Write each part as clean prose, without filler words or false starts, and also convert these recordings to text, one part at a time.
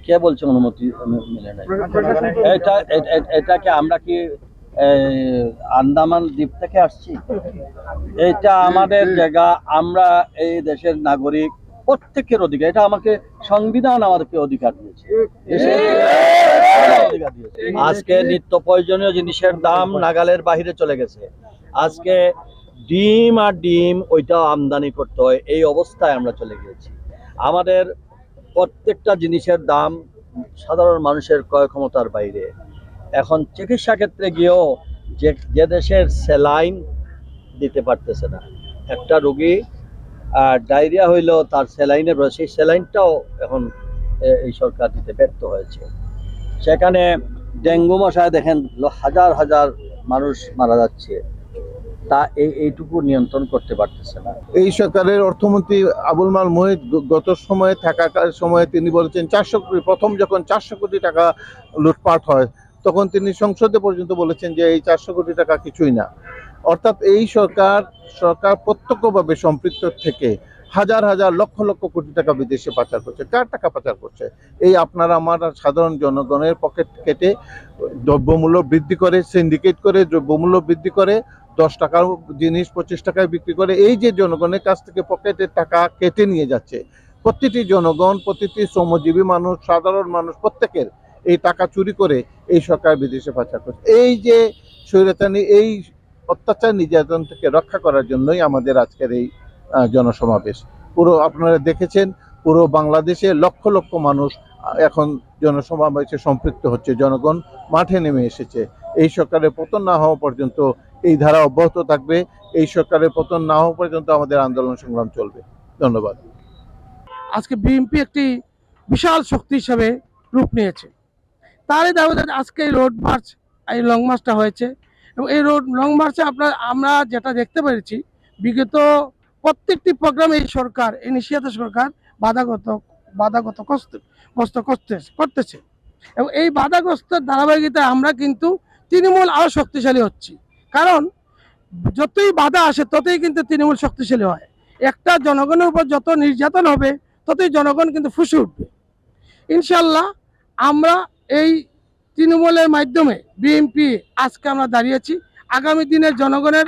কে বলছে অনুমতি মিলে নাই? এটাকে আমরা কি আন্দামান দ্বীপ থেকে আসছি? এটা আমাদের জায়গা, আমরা এই দেশের নাগরিক, প্রত্যেকের অধিকার। এটা আমাকে সংবিধান আমাদেরকে অধিকার দিয়েছে। আজকে নিত্য প্রয়োজনীয় জিনিসের দাম নাগালের বাহিরে চলে গেছে। আজকে ডিম ওইটাও আমদানি করতে হয়, এই অবস্থায় আমরা চলে গিয়েছি। আমাদের প্রত্যেকটা জিনিসের দাম সাধারণ মানুষের ক্রয় ক্ষমতার বাইরে। এখন চিকিৎসা ক্ষেত্রে গিয়েও যে দেশের স্যালাইন দিতে পারতেছে না, একটা রোগী ডায়রিয়া হইলেও তার স্যালাইনের সেই স্যালাইনটাও এখন এই সরকার দিতে ব্যর্থ হয়েছে। সেখানে ডেঙ্গু মশায় দেখেন হাজার হাজার মানুষ মারা যাচ্ছে, তা এইটুকু নিয়ন্ত্রণ করতে পারতেছে না। এই সরকারের অর্থমন্ত্রী আবুল মাল মুহিত গত সময়ে থাকাকার সময়ে তিনি বলেছেন 400 কোটি, প্রথম যখন 400 কোটি টাকা লুটপাট হয় তখন তিনি সংসদে পর্যন্ত বলেছেন যে এই 400 কোটি টাকা কিছুই না। অর্থাৎ এই সরকার প্রত্যক্ষভাবে সম্পৃক্ত থেকে হাজার হাজার লক্ষ লক্ষ কোটি টাকা বিদেশে পাচার করছে। কার টাকা পাচার করছে? এই আপনারা আমার সাধারণ জনগণের পকেট কেটে দ্রব্যমূল্য বৃদ্ধি করে, সিন্ডিকেট করে দ্রব্যমূল্য বৃদ্ধি করে, 10 টাকার জিনিস 25 টাকায় বিক্রি করে, এই যে জনগণের কাছ থেকে পকেটের টাকা কেটে নিয়ে যাচ্ছে। প্রতিটি জনগণ, প্রতিটি শ্রমজীবী মানুষ, সাধারণ মানুষ, প্রত্যেকের এই টাকা চুরি করে এই সরকার বিদেশে পাচার করছে। এই যে স্বৈরাচারী এই অত্যাচার নির্যাতন থেকে রক্ষা করার জন্যই আমাদের আজকের এই জনসমাবেশ। পুরো আপনারা দেখেছেন, পুরো বাংলাদেশে লক্ষ লক্ষ মানুষ এখন জনসমাবেশে সম্পৃক্ত হচ্ছে, জনগণ মাঠে নেমে এসেছে। এই সরকারের পতন না হওয়া পর্যন্ত এই ধারা অব্যাহত থাকবে। এই সরকারের পতন না হওয়া পর্যন্ত আমাদের আন্দোলন সংগ্রাম চলবে। ধন্যবাদ। আজকে বিএনপি একটি বিশাল শক্তি হিসাবে রূপ নিয়েছে। তারই দাবিতে আজকে এই রোড মার্চ, এই লং মার্চটা হয়েছে। এবং এই লং মার্চে আমরা যেটা দেখতে পেরেছি, বিগত প্রত্যেকটি প্রোগ্রামে এই সরকার, এই নিষিদ্ধ সরকার বাধাগ্রস্ত করতেছে। এবং এই বাধাগ্রস্তের ধারাবাহিকতায় আমরা কিন্তু তৃণমূল আরও শক্তিশালী হচ্ছি। কারণ যতই বাধা আসে ততই কিন্তু তৃণমূল শক্তিশালী হয়। একটা জনগণের উপর যত নির্যাতন হবে ততই জনগণ কিন্তু ফুঁসে উঠবে। ইনশাল্লাহ আমরা এই তৃণমূলের মাধ্যমে বিএনপি আজকে আমরা দাঁড়িয়েছি। আগামী দিনের জনগণের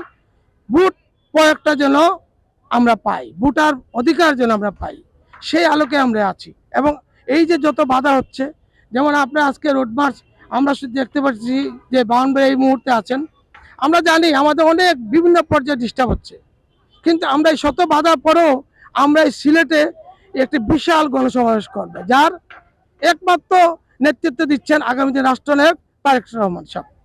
ভোট প্রয়োগটা যেন আমরা পাই, ভোটার অধিকার যেন আমরা পাই, সেই আলোকে আমরা আছি। এবং এই যে যত বাধা হচ্ছে, যেমন আপনার আজকে রোড মার্চ আমরা দেখতে পাচ্ছি যে বাউন্ডারি এই মুহূর্তে আছেন। আমরা জানি আমাদের অনেক বিভিন্ন পর্যায়ে ডিস্টার্ব হচ্ছে, কিন্তু আমরা এই শত বাধার পরেও আমরা এই সিলেটে একটি বিশাল গণসমাবেশ করবে, যার একমাত্র নেতৃত্ব দিচ্ছেন আগামী দিন রাষ্ট্রনায়ক তারেক রহমান সাহেব।